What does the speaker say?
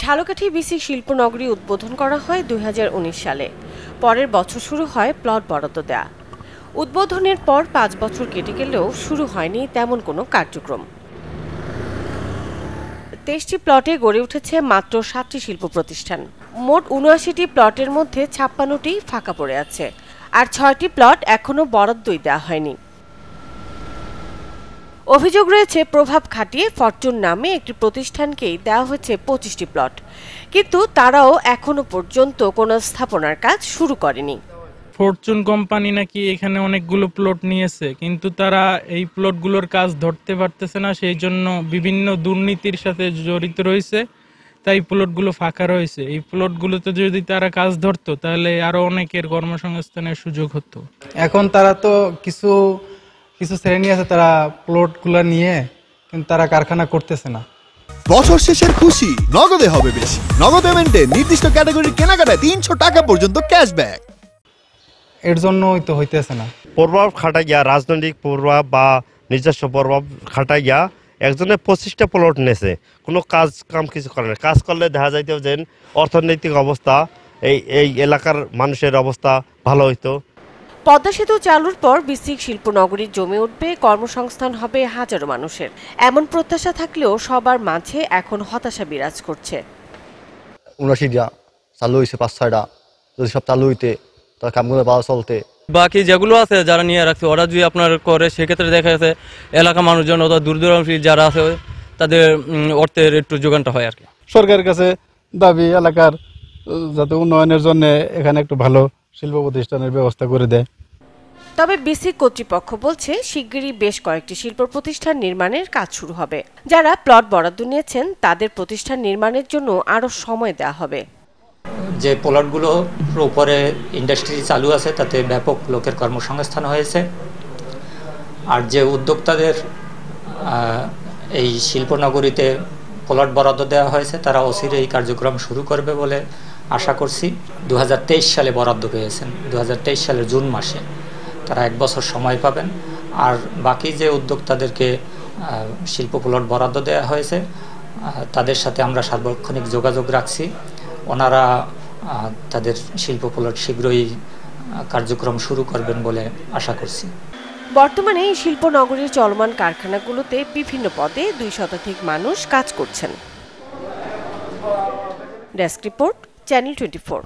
Jhalakathi BC শিল্পনগরী উদ্বোধন করা হয় ২০১৯ সালে। পরের বছর শুরু হয় প্লট বরাদ্দ দেয়া। উদ্বোধনের পর ৫ বছর কেটে গেলেও শুরু হয়নি তেমন কোনো কার্যক্রম। ২৩টি প্লটে গড়ে উঠেছে মাত্র ৭টি শিল্প প্রতিষ্ঠান। মোট ৭৯টি প্লটের মধ্যে ৫৬টি ফাঁকা পড়ে আছে, আর ৬টি প্লট এখনো বরাদ্দই দেওয়া হয়নি। অভিযোগ রয়েছে প্রভাব খাটিয়ে ফরচুন নামে একটি প্রতিষ্ঠানকেই দেওয়া হয়েছে ২৫টি প্লট, কিন্তু তারাও এখনো পর্যন্ত কোনো স্থাপনার কাজ শুরু করেনি। ফরচুন কোম্পানি নাকি এখানে অনেকগুলো প্লট নিয়েছে, কিন্তু তারা এই প্লটগুলোর কাজ ধরতে পারতেছে না, সেই জন্য বিভিন্ন দুর্নীতির সাথে জড়িত রয়েছে, তাই প্লটগুলো ফাঁকা রয়েছে। এই প্লটগুলোতে যদি তারা কাজ ধরতো তাহলে আরো অনেকের কর্মসংস্থানের সুযোগ হতো। এখন তারা তো কিছু শ্রেণী আছে, তারা প্লটগুলো নিয়ে কিন্তু তারা কারখানা করতেছে না। বছর শেষের খুশি নগদে হবে বেশি। নগদ পেমেন্টে নির্দিষ্ট ক্যাটাগরির কেনাকাটায় ৩০০ টাকা পর্যন্ত ক্যাশব্যাক। এর জন্যই তো হইতেছে না। প্রভাব খাটাইয়া, রাজনৈতিক প্রভাব বা নিজস্ব প্রভাব খাটাইয়া একজনের ২৫টা প্লট নেছে, কোনো কাম কিছু করে না। কাজ করলে দেখা যাইতো যে অর্থনৈতিক অবস্থা, এই এলাকার মানুষের অবস্থা ভালো হইতো। পদ্মা সেতু চালুর পর বিসি শিল্পনগরী জমে উঠবে, কর্মসংস্থান হবে হাজারো মানুষের, এমন প্রত্যাশা থাকলেও সবার মাঝে এখন হতাশা বিরাজ করছে। ৭৯টা চালু হয়েছে, ৫-৬টা যদি সব চালু হইতে তার কামগুলো ভালো চলতে। বাকি যেগুলো আছে যারা নিয়ে রাখছে ওরা যদি আপনার করে, সেক্ষেত্রে দেখা যাচ্ছে এলাকা মানুষজন অথবা দূর দূরান্তে যারা আছে তাদের অর্থের একটু যোগানটা হয় আর কি। সরকারের কাছে দাবি এলাকার যাতে উন্নয়নের জন্য এখানে একটু ভালো শিল্প প্রতিষ্ঠানের ব্যবস্থা করে দেয়। তবে বিসি কর্তৃপক্ষ বলছে শিগগিরই বেশ কয়েকটি শিল্প প্রতিষ্ঠান নির্মাণের কাজ শুরু হবে। যারা প্লট বরাদ্দ নিয়েছেন তাদের প্রতিষ্ঠান নির্মাণের জন্য আরও সময় দেওয়া হবে। যে প্লটগুলো উপরে ইন্ডাস্ট্রি চালু আছে তাতে ব্যাপক লোকের কর্মসংস্থান হয়েছে, আর যে উদ্যোক্তাদের এই শিল্পনগরীতে প্লট বরাদ্দ দেওয়া হয়েছে তারা অচিরে এই কার্যক্রম শুরু করবে বলে আশা করছি। ২০২৩ সালে বরাদ্দ পেয়েছেন, ২০২৩ সালের জুন মাসে। তারা ১ বছর সময় পাবেন। আর বাকি যে উদ্যোক্তাদেরকে শিল্প প্লট বরাদ্দ দেওয়া হয়েছে তাদের সাথে আমরা সার্বক্ষণিক যোগাযোগ রাখছি। ওনারা তাদের শিল্প প্লট শীঘ্রই কার্যক্রম শুরু করবেন বলে আশা করছি। বর্তমানে এই শিল্পনগরীর চলমান কারখানাগুলোতে বিভিন্ন পদে ২০০ শতাধিক মানুষ কাজ করছেন। Desk report, channel 24।